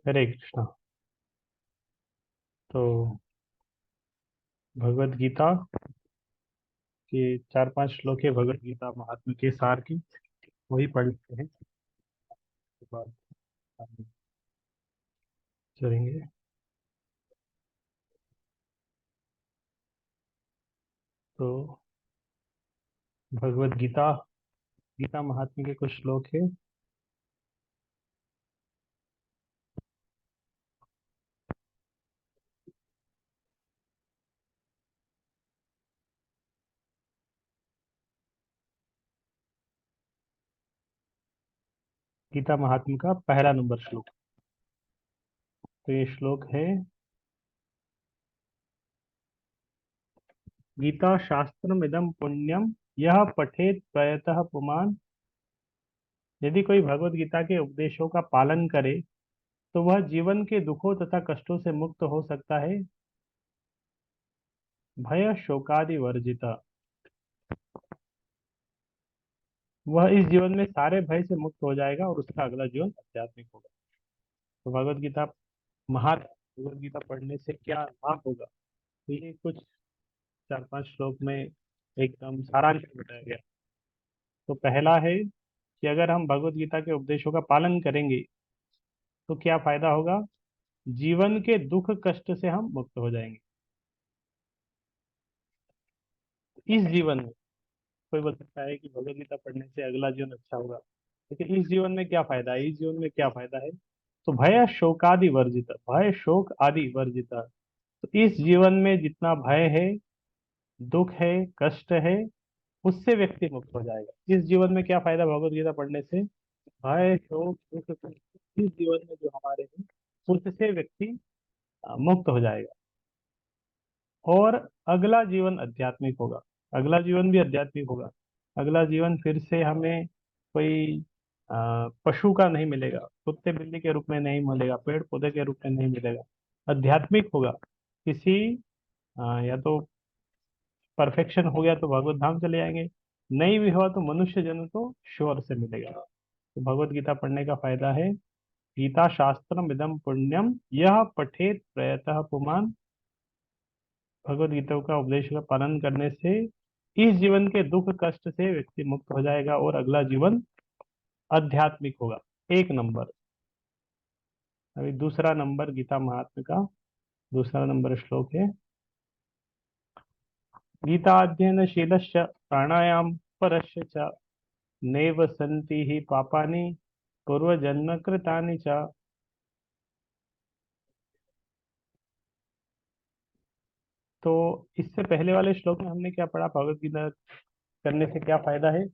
हरे कृष्णा। तो भगवत गीता के चार पांच श्लोक है भगवत गीता महात्म्य के सार की, वही पढ़ लेते हैं। उसके बाद आगे चलेंगे। तो भगवत गीता गीता महात्म्य के कुछ श्लोक है। गीता महात्म्य का पहला नंबर श्लोक। तो ये श्लोक है, गीता शास्त्रम इदम पुण्यम यह पठेत प्रयतः पुमान। यदि कोई भगवत गीता के उपदेशों का पालन करे तो वह जीवन के दुखों तथा कष्टों से मुक्त हो सकता है। भय शोकादि वर्जित। वह इस जीवन में सारे भय से मुक्त हो जाएगा और उसका अगला जीवन आध्यात्मिक होगा। तो भगवत गीता पढ़ने से क्या लाभ होगा, तो ये कुछ चार पांच श्लोक में एकदम सारांश में बताया गया। तो पहला है कि अगर हम भगवत गीता के उपदेशों का पालन करेंगे तो क्या फायदा होगा। जीवन के दुख कष्ट से हम मुक्त हो जाएंगे। इस जीवन में कोई बोल सकता है कि भगवत गीता पढ़ने से अगला जीवन अच्छा होगा, लेकिन इस जीवन में क्या फायदा है, इस जीवन में क्या फायदा है। तो भय शोकादि वर्जित, भय शोक आदि वर्जित। तो इस जीवन में जितना भय है, दुख है, कष्ट है, उससे व्यक्ति मुक्त हो जाएगा। इस जीवन में क्या फायदा भगवत गीता पढ़ने से। भय शोक दुख कष्ट इस जीवन में जो हमारे हैं, उससे व्यक्ति मुक्त हो जाएगा और अगला जीवन आध्यात्मिक होगा। अगला जीवन भी आध्यात्मिक होगा। अगला जीवन फिर से हमें कोई पशु का नहीं मिलेगा, कुत्ते बिल्ली के रूप में नहीं मिलेगा, पेड़ पौधे के रूप में नहीं मिलेगा। आध्यात्मिक होगा। किसी या तो परफेक्शन हो गया तो भगवत धाम चले जाएंगे, नहीं भी हुआ तो मनुष्य जन्म तो श्योर से मिलेगा। तो भगवत गीता पढ़ने का फायदा है, गीता शास्त्रम इदम पुण्यम यह पठेत प्रयतः पुमान। भगवत गीता का उपदेश का पालन करने से इस जीवन के दुख कष्ट से व्यक्ति मुक्त हो जाएगा और अगला जीवन आध्यात्मिक होगा। एक नंबर। अभी दूसरा नंबर गीता महात्म्य का दूसरा नंबर श्लोक है, गीता अध्ययन शीलश्च प्राणायाम परस्य च नैव सन्ति हि पापानि पूर्वजन्म कृतानि च। तो इससे पहले वाले श्लोक में हमने क्या पढ़ा, भगवत गीता करने से क्या फायदा है।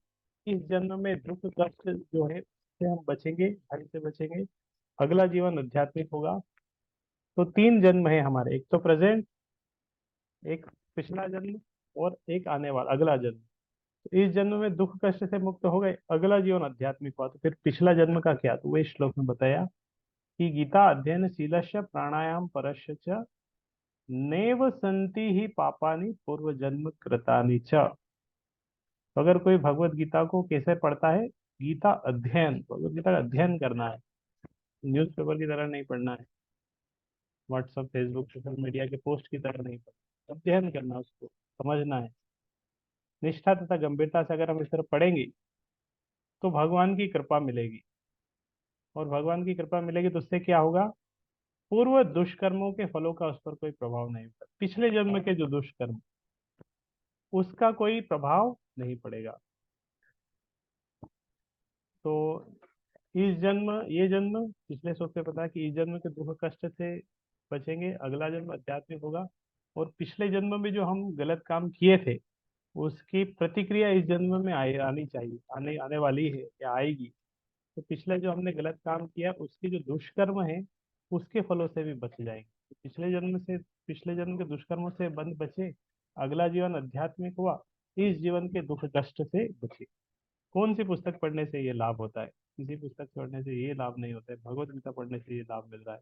इस जन्म में दुख कष्ट जो है उससे हम बचेंगे, भय से बचेंगे, अगला जीवन आध्यात्मिक होगा। तो तीन जन्म है हमारे, एक तो प्रेजेंट, एक पिछला जन्म और एक आने वाला अगला जन्म। तो इस जन्म में दुख कष्ट से मुक्त हो गए, अगला जीवन आध्यात्मिक हुआ, तो फिर पिछला जन्म का क्या, तो वही श्लोक में बताया कि गीता अध्ययन शीलस्य प्राणायाम परस्य च नैव संति ही पापानि पूर्व जन्म कृतानि च। तो अगर कोई भगवत गीता को कैसे पढ़ता है, गीता अध्ययन, भगवत गीता का अध्ययन करना है, न्यूज़पेपर की तरह नहीं पढ़ना है, व्हाट्सएप फेसबुक सोशल मीडिया के पोस्ट की तरह नहीं पढ़ना, अध्ययन करना, उसको समझना है। निष्ठा तथा गंभीरता से अगर हम इस तरह पढ़ेंगे तो भगवान की कृपा मिलेगी, और भगवान की कृपा मिलेगी तो उससे क्या होगा, पूर्व दुष्कर्मों के फलों का उस पर कोई प्रभाव नहीं पड़ेगा। पिछले जन्म के जो दुष्कर्म, उसका कोई प्रभाव नहीं पड़ेगा। तो इस जन्म ये जन्म, पिछले श्लोक से पता है कि इस जन्म के दुख कष्ट से बचेंगे, अगला जन्म आध्यात्मिक होगा। और पिछले जन्म में जो हम गलत काम किए थे, उसकी प्रतिक्रिया इस जन्म में आनी चाहिए, आने आने वाली है या आएगी। तो पिछले जो हमने गलत काम किया उसके जो दुष्कर्म है, उसके फलों से भी बच जाएंगे। तो पिछले जन्म के दुष्कर्मों से बंद बचे, अगला जीवन आध्यात्मिक हुआ, इस जीवन के दुख कष्ट से बचे। कौन सी पुस्तक पढ़ने से ये लाभ होता है, किसी पुस्तक पढ़ने से ये लाभ नहीं होता है, भगवत गीता पढ़ने से ये लाभ मिल रहा है।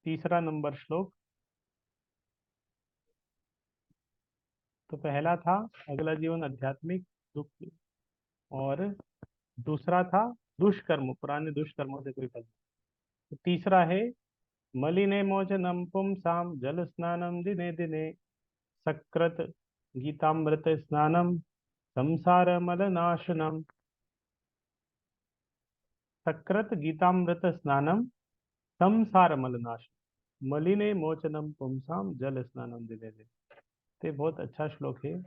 तीसरा नंबर श्लोक। तो पहला था अगला जीवन आध्यात्मिक दुख, और दूसरा था दुष्कर्म, पुराने दुष्कर्मों से कोई फल। तो तीसरा है मलिने मोचनम पुंसाम जल स्नानम दिने दिने, सकृत गीतामृत स्नानम संसार मलनाशनम। सकृत गीतामृत स्नानम संसार मलनाशनम, मलिने मोचनम पुंसाम जल स्नानम दिने दिने। तो ये बहुत अच्छा श्लोक है।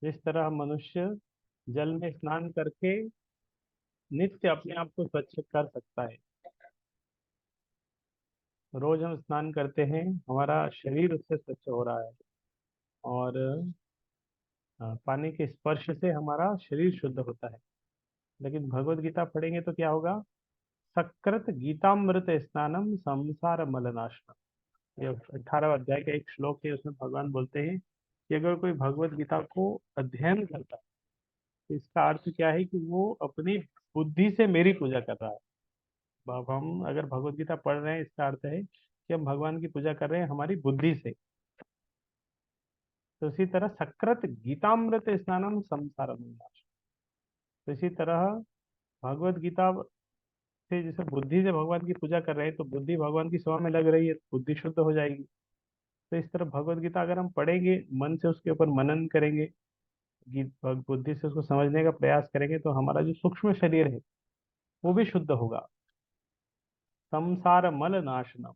जिस तरह मनुष्य जल में स्नान करके नित्य अपने आप को स्वच्छ कर सकता है, रोज हम स्नान करते हैं, हमारा शरीर उससे स्वच्छ हो रहा है। और पानी के स्पर्श से हमारा शरीर शुद्ध होता है। लेकिन भगवत गीता पढ़ेंगे तो क्या होगा? सकृत गीतामृत स्नानम संसार मलनाशनम। ये 18वें अध्याय का एक श्लोक है, उसमें भगवान बोलते हैं कि अगर कोई भगवत गीता को अध्ययन करता है तो इसका अर्थ क्या है कि वो अपनी बुद्धि से मेरी पूजा कर रहा है। अब हम अगर भगवत गीता पढ़ रहे हैं, इसका अर्थ है कि हम भगवान की पूजा कर रहे हैं हमारी बुद्धि से। तो इसी तरह सकृत गीतामृत स्नानम संसार मलनाशनम। तो इसी तरह भगवत गीता से जैसे बुद्धि से भगवान की पूजा कर रहे हैं, तो बुद्धि भगवान की सेवा में लग रही है, तो बुद्धि शुद्ध हो जाएगी। तो इस तरह भगवत गीता अगर हम पढ़ेंगे, मन से उसके ऊपर मनन करेंगे, बुद्धि से उसको समझने का प्रयास करेंगे, तो हमारा जो सूक्ष्म शरीर है वो भी शुद्ध होगा। संसार मल नाशनम,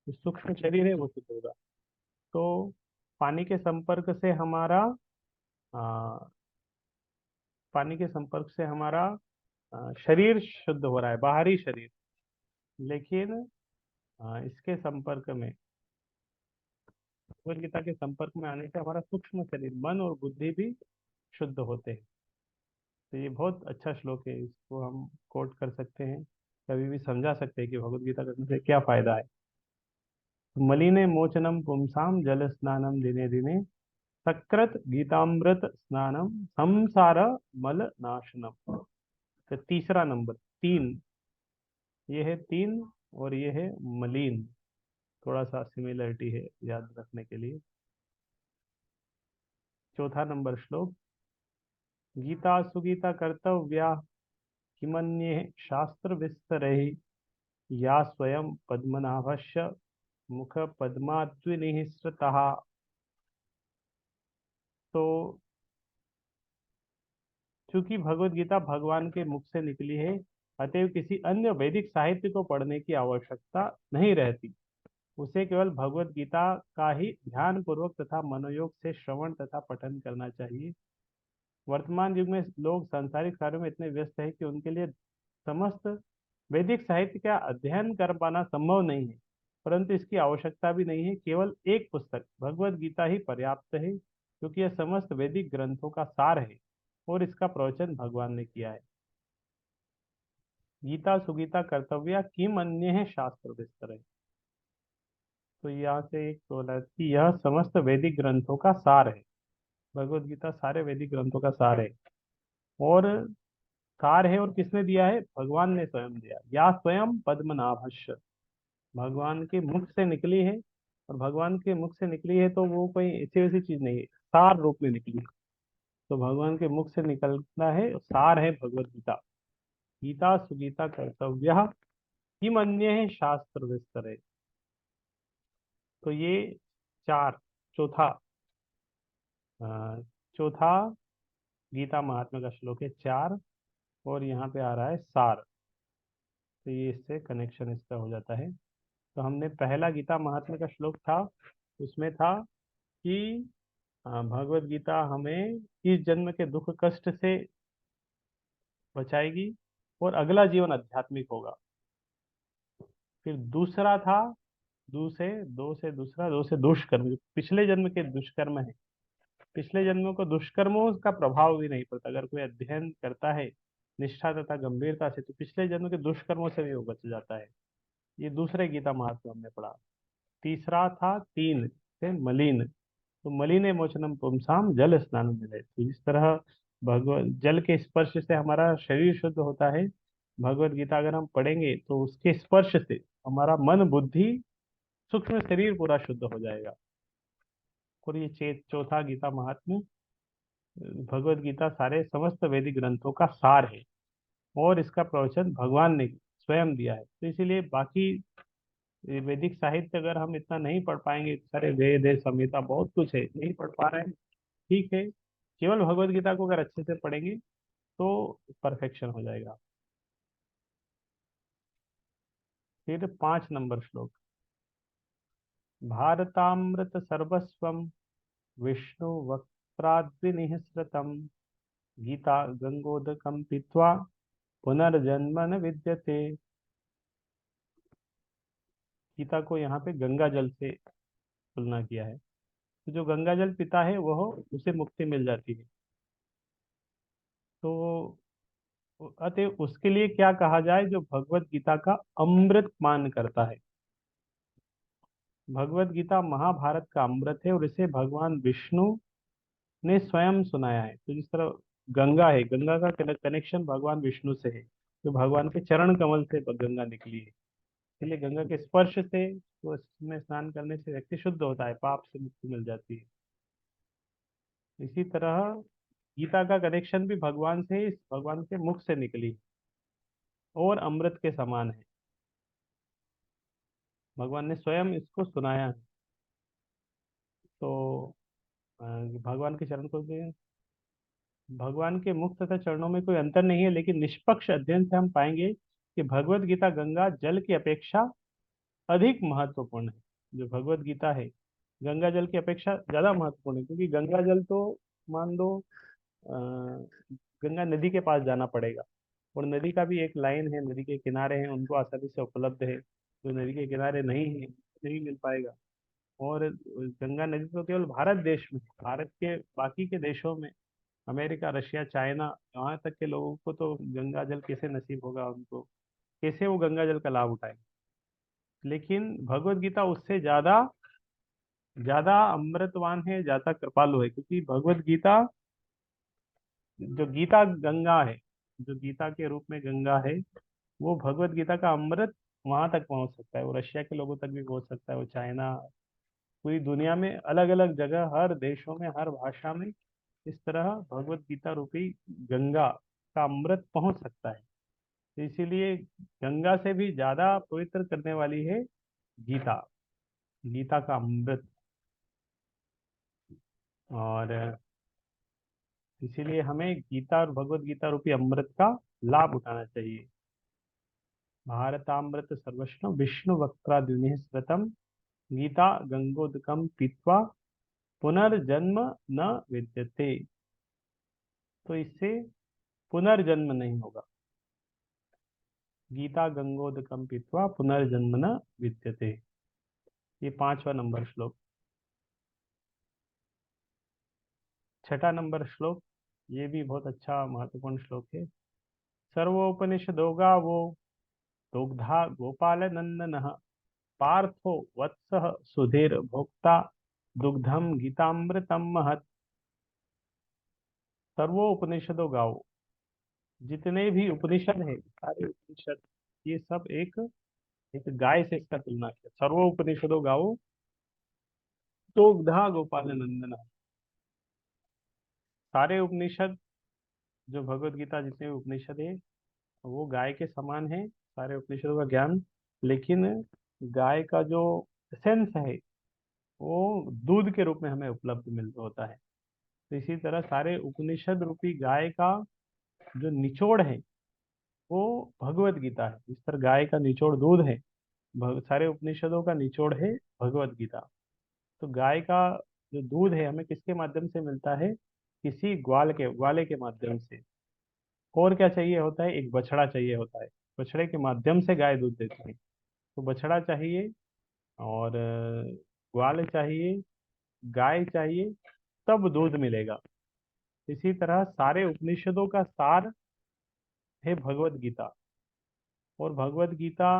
जो सूक्ष्म शरीर है वो शुद्ध होगा। तो पानी के संपर्क से हमारा आ, पानी के संपर्क से हमारा शरीर शुद्ध हो रहा है, बाहरी शरीर। लेकिन इसके संपर्क में, भगवत गीता के संपर्क में आने से हमारा सूक्ष्म शरीर, मन और बुद्धि भी शुद्ध होते हैं। तो ये बहुत अच्छा श्लोक है, इसको हम कोट कर सकते हैं, कभी भी समझा सकते हैं कि भगवत गीता करने से क्या फायदा है। मलिने मोचनम पुंसाम जल स्नानम दिने दिने, सकृत गीतामृत स्नानम संसार मल नाशनम। तो तीसरा नंबर, तीन, ये है तीन, और ये है मलिन। थोड़ा सा सिमिलरिटी है याद रखने के लिए। चौथा नंबर श्लोक, गीता सुगीता कर्तव्या किमन्ये शास्त्र विस्तरैः, या स्वयं पद्मनाभस्य मुख पद्माद्विनिःसृतः। तो चूंकि भगवत गीता भगवान के मुख से निकली है, अतएव किसी अन्य वैदिक साहित्य को पढ़ने की आवश्यकता नहीं रहती। उसे केवल भगवत गीता का ही ध्यान पूर्वक तथा मनोयोग से श्रवण तथा पठन करना चाहिए। वर्तमान युग में लोग सांसारिक कार्यों में इतने व्यस्त हैं कि उनके लिए समस्त वैदिक साहित्य का अध्ययन कर पाना संभव नहीं है। परंतु इसकी आवश्यकता भी नहीं है, केवल एक पुस्तक भगवत गीता ही पर्याप्त है, क्योंकि यह समस्त वैदिक ग्रंथों का सार है और इसका प्रवचन भगवान ने किया है। गीता सुगीता कर्तव्य किम अन्य है शास्त्र विस्तर है। तो यहाँ से एक बोला कि यह समस्त वैदिक ग्रंथों का सार है। भगवत गीता सारे वैदिक ग्रंथों का सार है। और सार है, और किसने दिया है? भगवान ने स्वयं दिया। या स्वयं पद्मनाभस्य, भगवान के मुख से निकली है। और भगवान के मुख से निकली है तो वो कोई ऐसी वैसी चीज नहीं है, सार रूप में निकली है। तो भगवान के मुख से निकलना है, सार है भगवत गीता। गीता सुगीता कर्तव्य किम अन्य है शास्त्र विस्तर है। तो ये चार, चौथा, अ, चौथा गीता महात्म्य का श्लोक है, चार। और यहाँ पे आ रहा है सार। तो ये इससे कनेक्शन इसका हो जाता है। तो हमने पहला गीता महात्म्य का श्लोक था, उसमें था कि भगवत गीता हमें इस जन्म के दुख कष्ट से बचाएगी और अगला जीवन आध्यात्मिक होगा। फिर दूसरा था, दो से दुष्कर्म, जो पिछले जन्म के दुष्कर्म है। पिछले जन्मों को दुष्कर्मों का प्रभाव भी नहीं पड़ता, अगर कोई अध्ययन करता है निष्ठा तथा गंभीरता से, तो पिछले जन्म के दुष्कर्मों से भी वो बच जाता है। ये दूसरे गीता महात्म्य हमने पढ़ा। तीसरा था तीन से मलिन। तो मलिने मोचनम पुंसाम जल स्नान मिले। तो इस तरह भगवत जल के स्पर्श से हमारा शरीर शुद्ध होता है। भगवत गीता अगर हम पढ़ेंगे तो उसके स्पर्श से हमारा मन बुद्धि सूक्ष्म शरीर पूरा शुद्ध हो जाएगा। और ये चौथा गीता महात्म्य, भगवत गीता सारे समस्त वैदिक ग्रंथों का सार है। और इसका प्रवचन भगवान ने स्वयं दिया है। तो इसीलिए बाकी वैदिक साहित्य अगर हम इतना नहीं पढ़ पाएंगे, सारे वेद है, संहिता, बहुत कुछ है, नहीं पढ़ पा रहे हैं, ठीक है, केवल भगवत गीता को अगर अच्छे से पढ़ेंगे तो परफेक्शन हो जाएगा। फिर 5 नंबर श्लोक। भारतामृत सर्वस्वम विष्णु वक्त्राद्विनिःसृतम गीता गंगोदकम पीत्वा पुनर्जन्म न विद्यते। गीता को यहाँ पे गंगा जल से तुलना किया है। तो जो गंगा जल पीता है वह, उसे मुक्ति मिल जाती है। तो अतः उसके लिए क्या कहा जाए, जो भगवत गीता का अमृत पान करता है। भगवत गीता महाभारत का अमृत है और इसे भगवान विष्णु ने स्वयं सुनाया है। तो जिस तरह गंगा है, गंगा का कनेक्शन भगवान विष्णु से है, जो भगवान के चरण कमल से गंगा निकली है। इसलिए गंगा के स्पर्श से, तो इसमें स्नान करने से व्यक्ति शुद्ध होता है, पाप से मुक्ति मिल जाती है। इसी तरह गीता का कनेक्शन भी भगवान से, इस भगवान के मुख से निकली और अमृत के समान है। भगवान ने स्वयं इसको सुनाया है। तो भगवान के चरण को भी, भगवान के मुख तथा चरणों में कोई अंतर नहीं है, लेकिन निष्पक्ष अध्ययन से हम पाएंगे कि भगवत गीता गंगा जल की अपेक्षा अधिक महत्वपूर्ण है। जो भगवत गीता है गंगा जल की अपेक्षा ज्यादा महत्वपूर्ण है, क्योंकि गंगा जल तो मान लो गंगा नदी के पास जाना पड़ेगा, और नदी का भी एक लाइन है, नदी के किनारे हैं, उनको आसानी से उपलब्ध है। जो नदी के किनारे नहीं है, नहीं मिल पाएगा। और गंगा नदी तो केवल भारत देश में है। भारत के बाकी के देशों में, अमेरिका, रशिया, चाइना, वहां तक के लोगों को तो गंगा जल कैसे नसीब होगा, उनको कैसे वो गंगा जल का लाभ उठाएंगे। लेकिन भगवत गीता उससे ज्यादा ज्यादा अमृतवान है, ज्यादा कृपालु है, क्योंकि भगवत गीता, जो गीता गंगा है, जो गीता के रूप में गंगा है, वो भगवत गीता का अमृत वहां तक पहुंच सकता है। वो रशिया के लोगों तक भी पहुंच सकता है, वो चाइना, पूरी दुनिया में अलग अलग जगह, हर देशों में, हर भाषा में इस तरह भगवत गीता रूपी गंगा का अमृत पहुंच सकता है। तो इसीलिए गंगा से भी ज्यादा पवित्र करने वाली है गीता, गीता का अमृत। और इसीलिए हमें गीता और भगवत गीता रूपी अमृत का लाभ उठाना चाहिए। भारतामृत सर्वस्व विष्णु वक्त्राद्युनि स्मृतम गीता गंगोदकम पीत्वा पुनर्जन्म न विद्यते। तो इससे पुनर्जन्म नहीं होगा। गीता गंगोदकम पीत्वा पुनर्जन्म न विद्यते। ये 5वां नंबर श्लोक। 6 नंबर श्लोक, ये भी बहुत अच्छा महत्वपूर्ण श्लोक है। सर्वोपनिषदो गावो दुग्धा गोपाल नंदन पार्थो वत्सः सुधीर भोक्ता दुग्धम गीतामृतम महत्। सर्वोपनिषदो गावो, जितने भी उपनिषद है, सारे उपनिषद, ये सब एक एक गाय से इसका तुलना किया। सर्वोपनिषदो गावो दुग्धा गोपाल नंदन। सारे उपनिषद, जो भगवत गीता जितने भी उपनिषद है, वो गाय के समान है, सारे उपनिषदों का ज्ञान। लेकिन गाय का जो एसेंस है, वो दूध के रूप में हमें उपलब्ध मिल होता है। तो इसी तरह सारे उपनिषद रूपी गाय का जो निचोड़ है, वो भगवत गीता है। इस तरह गाय का निचोड़ दूध है, सारे उपनिषदों का निचोड़ है भगवत गीता। तो गाय का जो दूध है हमें किसके माध्यम से मिलता है, किसी ग्वाले के माध्यम से। और क्या चाहिए होता है, एक बछड़ा चाहिए होता है, बछड़े के माध्यम से गाय दूध देती है। तो बछड़ा चाहिए, और ग्वाल चाहिए, गाय चाहिए, तब दूध मिलेगा। इसी तरह सारे उपनिषदों का सार है भगवत गीता। और भगवत गीता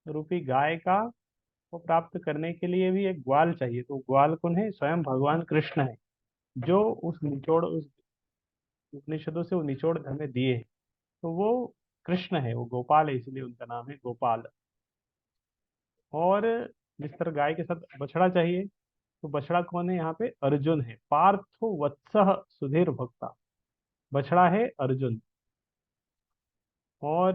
रूपी गाय का को प्राप्त करने के लिए भी एक ग्वाल चाहिए। तो ग्वाल कौन है, स्वयं भगवान कृष्ण है, जो उस उपनिषदों से वो निचोड़ हमें दिए हैं। तो वो कृष्ण है, वो गोपाल है, इसलिए उनका नाम है गोपाल। और जिस तरह गाय के साथ बछड़ा चाहिए, तो बछड़ा कौन है यहाँ पे, अर्जुन है। पार्थो वत्सः सुधीर भक्ता, बछड़ा है अर्जुन। और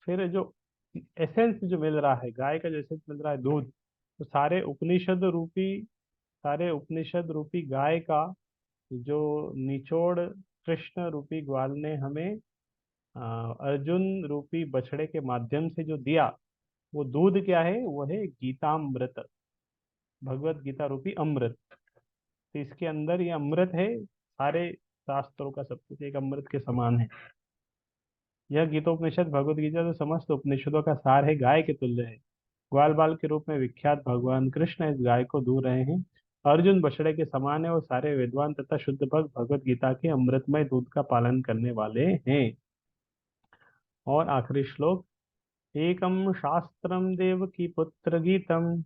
फिर जो एसेंस जो मिल रहा है, गाय का जो एसेंस मिल रहा है, दूध, तो सारे उपनिषद रूपी गाय का जो निचोड़ कृष्ण रूपी ग्वाल ने हमें अर्जुन रूपी बछड़े के माध्यम से जो दिया, वो दूध क्या है? वो है गीतामृत, भगवत गीता रूपी अमृत। तो इसके अंदर ये अमृत है, सारे शास्त्रों का सब कुछ एक अमृत के समान है। यह गीतोपनिषद भगवत गीता तो समस्त उपनिषदों का सार है, गाय के तुल्य है। ग्वाल बाल के रूप में विख्यात भगवान कृष्ण इस गाय को दूह रहे हैं। अर्जुन बछड़े के समान है और सारे विद्वान तथा शुद्ध भक्त भगवत गीता के अमृतमय दूध का पालन करने वाले हैं। और आखिरी श्लोक, एकम शास्त्रम देव की पुत्र गीतम,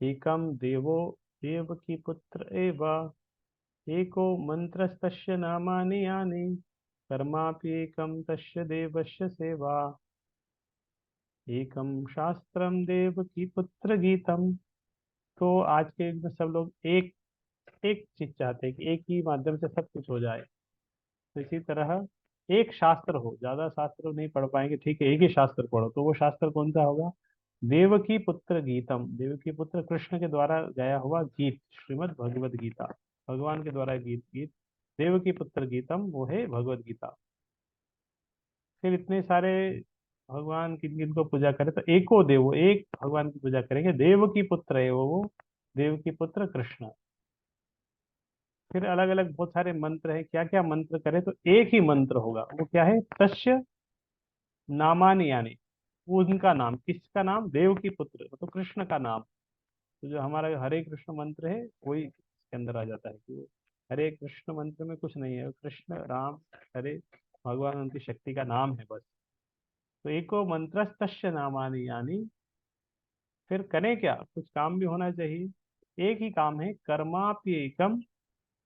एकम देवो देव की पुत्र एव, एको मंत्रस्तस्य नामानि यानि, कर्मापि एकम तस्य देवस्य सेवा, एकम शास्त्रम देव की पुत्र गीतम। तो आज के युग में सब लोग एक एक चीज चाहते हैं कि एक ही माध्यम से सब कुछ हो जाए। तो इसी तरह एक शास्त्र हो, ज्यादा शास्त्र नहीं पढ़ पाएंगे, ठीक है, एक ही शास्त्र पढ़ो। तो वो शास्त्र कौन सा होगा? देवकी पुत्र गीतम, देवकी पुत्र कृष्ण के द्वारा गाया हुआ गीत, श्रीमद् भगवद गीता, भगवान के द्वारा गीत देवकी पुत्र गीतम, वो है भगवद गीता। फिर इतने सारे भगवान किन किन को पूजा करें, तो एको देव, एक भगवान की पूजा करेंगे, देव की पुत्र है वो देव की पुत्र कृष्ण। फिर अलग अलग बहुत सारे मंत्र हैं, क्या क्या मंत्र करें, तो एक ही मंत्र होगा, वो क्या है? तस्य नामानि यानी, वो उनका नाम, किसका नाम? देव की पुत्र, तो कृष्ण का नाम। तो जो हमारा हरे कृष्ण मंत्र है, वही इसके अंदर आ जाता है कि वो हरे कृष्ण मंत्र में कुछ नहीं है, वो कृष्ण राम हरे भगवान उनकी शक्ति का नाम है बस। तो एको मंत्रस्तस्य नामानि यानी, फिर करें क्या? कुछ काम भी होना चाहिए। एक ही काम है, कर्माप्य एकम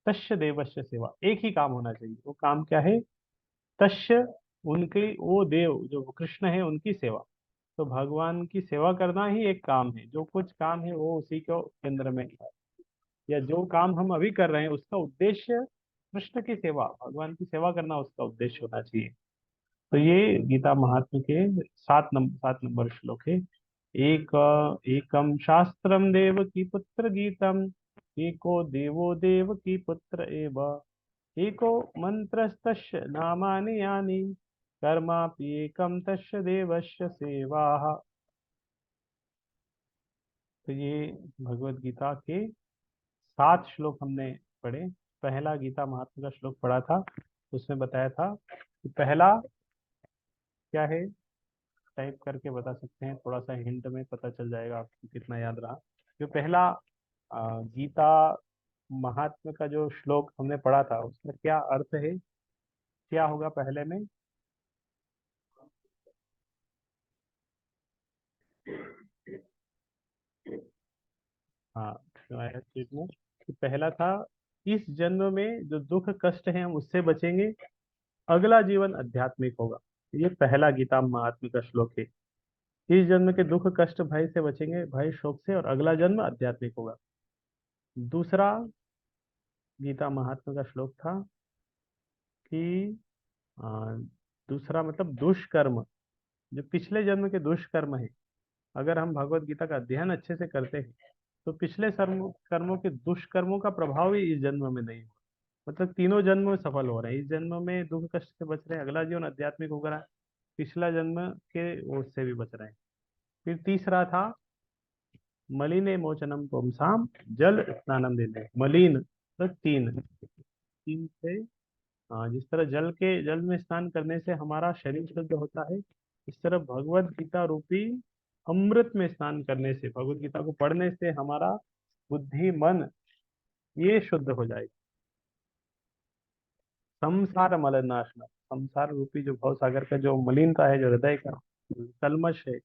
तस्य देवस्य सेवा, एक ही काम होना चाहिए। वो काम क्या है? तस्य, उनके, वो देव जो कृष्ण है उनकी सेवा। तो भगवान की सेवा करना ही एक काम है, जो कुछ काम है वो उसी को केंद्र में है। या जो काम हम अभी कर रहे हैं उसका उद्देश्य कृष्ण की सेवा, भगवान की सेवा करना उसका उद्देश्य होना चाहिए। तो ये गीता महात्म्य के 7 नंबर श्लोक है। एकम शास्त्रम देव की पुत्र गीतम, एको देवो देव की पुत्र एव, एको मंत्रस्तस्य नामानि यानि, कर्मापि एकम तस्य देवस्य सेवाः। तो ये भगवत गीता के 7 श्लोक हमने पढ़े। पहला गीता महात्म्य का श्लोक पढ़ा था, उसमें बताया था कि पहला क्या है, टाइप करके बता सकते हैं, थोड़ा सा हिंट में पता चल जाएगा आपको कितना याद रहा। जो पहला गीता महात्म्य का जो श्लोक हमने पढ़ा था, उसमें क्या अर्थ है, क्या होगा पहले में? हाँ, तो आया चीज में कि पहला था, इस जन्म में जो दुख कष्ट है हम उससे बचेंगे, अगला जीवन आध्यात्मिक होगा। ये पहला गीता महात्म्य का श्लोक है। इस जन्म के दुख कष्ट भय से बचेंगे, भय शोक से, और अगला जन्म आध्यात्मिक होगा। दूसरा गीता महात्म्य का श्लोक था कि आ, दूसरा मतलब दुष्कर्म, जो पिछले जन्म के दुष्कर्म है, अगर हम भगवत गीता का अध्ययन अच्छे से करते हैं तो पिछले कर्मों के दुष्कर्मों का प्रभाव ही इस जन्म में नहीं हो, मतलब तीनों जन्म में सफल हो रहे हैं। इस जन्म में दुख कष्ट से बच रहे हैं, अगला जीवन आध्यात्मिक हो रहा है, पिछला जन्म के ओर से भी बच रहे हैं। फिर तीसरा था, मलिने मोचनम पुंसाम जल स्नानम देने, मलिन तो तीन, तीन से, हाँ, जिस तरह जल में स्नान करने से हमारा शरीर शुद्ध होता है, इस तरह भगवत गीता रूपी अमृत में स्नान करने से, भगवत गीता को पढ़ने से हमारा बुद्धि मन ये शुद्ध हो जाएगा। संसार मलनाशना, संसार रूपी जो भव सागर का जो मलिनता है, जो हृदय का कलमश है,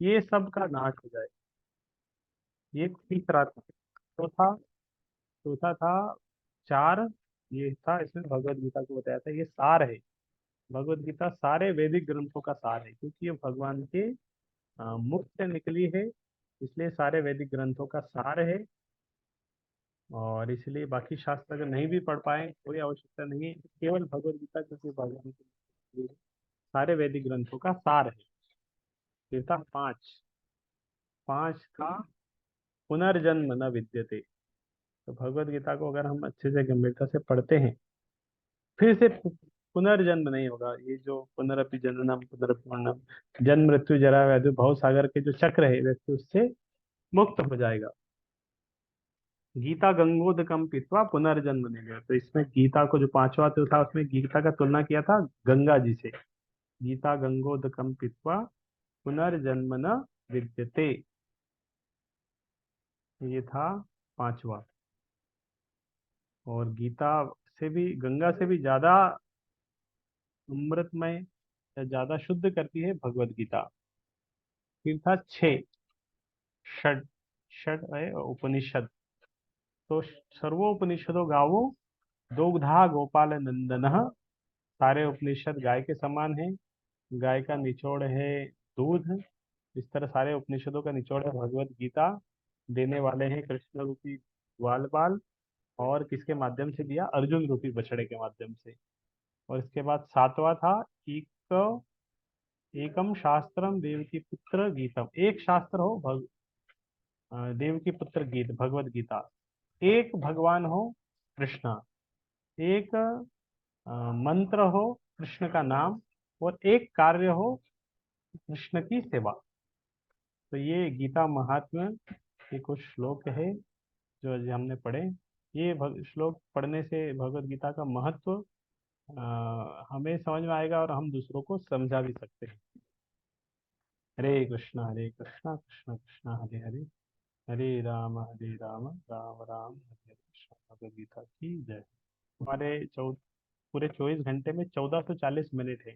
ये सब का नाश हो जाए। ये तीसरा था। चौथा, चौथा था चार, ये था, इसमें भगवत गीता को बताया था, ये सार है। भगवत गीता सारे वैदिक ग्रंथों का सार है, क्योंकि ये भगवान के मुख से निकली है, इसलिए सारे वैदिक ग्रंथों का सार है। और इसलिए बाकी शास्त्र अगर नहीं भी पढ़ पाए कोई आवश्यकता नहीं है, केवल भगवत गीता क्योंकि भगवान की, सारे वैदिक ग्रंथों का सार है। फिर था पांच, पांच था पुनर्जन्म न विद्यते। तो भगवत गीता को अगर हम अच्छे से गंभीरता से पढ़ते हैं, फिर से पुनर्जन्म नहीं होगा। ये जो पुनरपि जननम पुनरपि मरणम, जन्म मृत्यु जरा व्याधि भव सागर के जो चक्र है, व्यक्ति उससे मुक्त हो जाएगा। गीता गंगोदकम पीत्वा पुनर्जन्म नहीं लिया। तो इसमें गीता को जो पांचवा तो था, उसमें गीता का तुलना किया था गंगा जी से। गीता गंगोदकम पीत्वा पुनर्जन्म न विद्यते, ये था पांचवा। और गीता से भी, गंगा से भी ज्यादा अमृतमय या ज्यादा शुद्ध करती है भगवत गीता। फिर था छह, षड, षड है उपनिषद। तो सर्वोपनिषदों गावो दोग्धा गोपाल नंदन। सारे उपनिषद गाय के समान है, गाय का निचोड़ है दूध। इस तरह सारे उपनिषदों का निचोड़ है भगवत गीता। देने वाले हैं कृष्ण रूपी ग्वाल बाल। और किसके माध्यम से दिया? अर्जुन रूपी बछड़े के माध्यम से। और इसके बाद सातवां था एक, एकम शास्त्रम देवकी पुत्र गीतम। एक शास्त्र हो देवकी पुत्र गीत भगवत गीता। एक भगवान हो कृष्णा। एक मंत्र हो कृष्ण का नाम। और एक कार्य हो कृष्ण की सेवा। तो ये गीता महात्म्य के कुछ श्लोक है जो आज हमने पढ़े। ये श्लोक पढ़ने से भगवत गीता का महत्व हमें समझ में आएगा और हम दूसरों को समझा भी सकते हैं। हरे कृष्णा कृष्ण कृष्ण हरे हरे, हरे राम राम राम हरे हरे। कृष्ण। भगवत गीता की जय। हमारे पूरे 24 घंटे में 1440 मिनट है।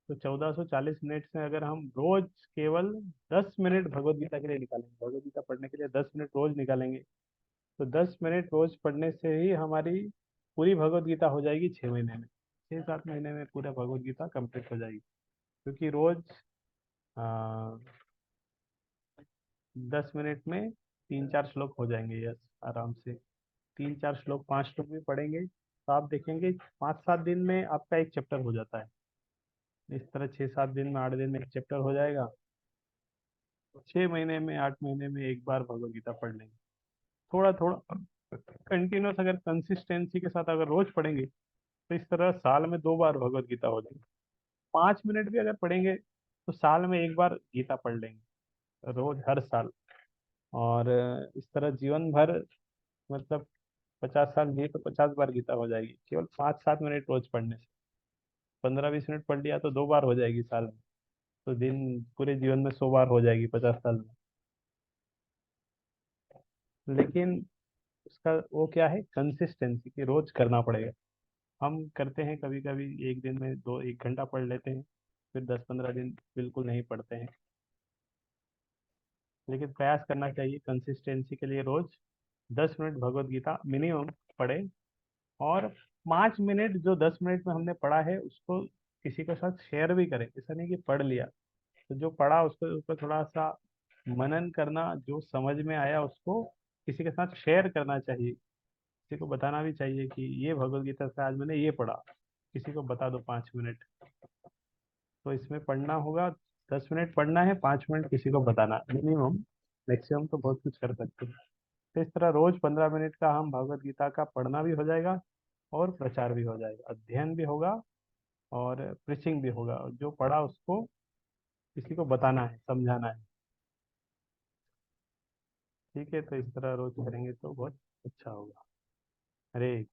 तो 1440 मिनट से अगर हम रोज केवल 10 मिनट भगवत गीता के लिए निकालेंगे, भगवत गीता पढ़ने के लिए 10 मिनट रोज निकालेंगे, तो 10 मिनट रोज पढ़ने से ही हमारी पूरी भगवत गीता हो जाएगी 6 महीने में। 6-7 महीने में पूरा भगवत गीता कंप्लीट हो जाएगी। क्योंकि रोज आ, 10 मिनट में 3-4 श्लोक हो जाएंगे, यस, आराम से। 3-4 श्लोक, 5 श्लोक भी पढ़ेंगे तो आप देखेंगे 5-7 दिन में आपका एक चैप्टर हो जाता है। इस तरह 6-7 दिन में, 8 दिन में एक चैप्टर हो जाएगा। 6 महीने में, 8 महीने में एक बार भगवत गीता पढ़ लेंगे। थोड़ा थोड़ा कंटिन्यूस अगर कंसिस्टेंसी के साथ अगर रोज पढ़ेंगे तो इस तरह साल में 2 बार भगवत गीता हो जाएगी। 5 मिनट भी अगर पढ़ेंगे तो साल में एक बार गीता पढ़ लेंगे, रोज हर साल। और इस तरह जीवन भर, मतलब 50 साल जिए तो 50 बार गीता हो जाएगी, केवल 5-7 मिनट रोज पढ़ने से। 15-20 मिनट पढ़ लिया तो 2 बार हो जाएगी साल में। तो दिन पूरे जीवन में 100 बार हो जाएगी 50 साल में। लेकिन उसका वो क्या है, कंसिस्टेंसी, की रोज करना पड़ेगा। हम करते हैं कभी कभी, एक दिन में 1 घंटा पढ़ लेते हैं, फिर 10-15 दिन बिल्कुल नहीं पढ़ते हैं। लेकिन प्रयास करना चाहिए कंसिस्टेंसी के लिए, रोज 10 मिनट भगवत गीता मिनिमम पढ़े। और 5 मिनट जो 10 मिनट में हमने पढ़ा है उसको किसी के साथ शेयर भी करें। ऐसा नहीं कि पढ़ लिया, तो जो पढ़ा उसको ऊपर थोड़ा सा मनन करना, जो समझ में आया उसको किसी के साथ शेयर करना चाहिए। किसी को बताना भी चाहिए कि ये भगवत गीता से आज मैंने ये पढ़ा, किसी को बता दो 5 मिनट। तो इसमें पढ़ना होगा, 10 मिनट पढ़ना है, 5 मिनट किसी को बताना मिनिमम। मैक्सिमम तो बहुत कुछ कर सकते हैं। तो इस तरह रोज 15 मिनट का हम भगवत गीता का पढ़ना भी हो जाएगा, और प्रचार भी हो जाएगा, अध्ययन भी होगा, और प्रीचिंग भी होगा। और जो पढ़ा उसको किसी को बताना है, समझाना है। ठीक है, तो इस तरह रोज करेंगे तो बहुत अच्छा होगा। हरे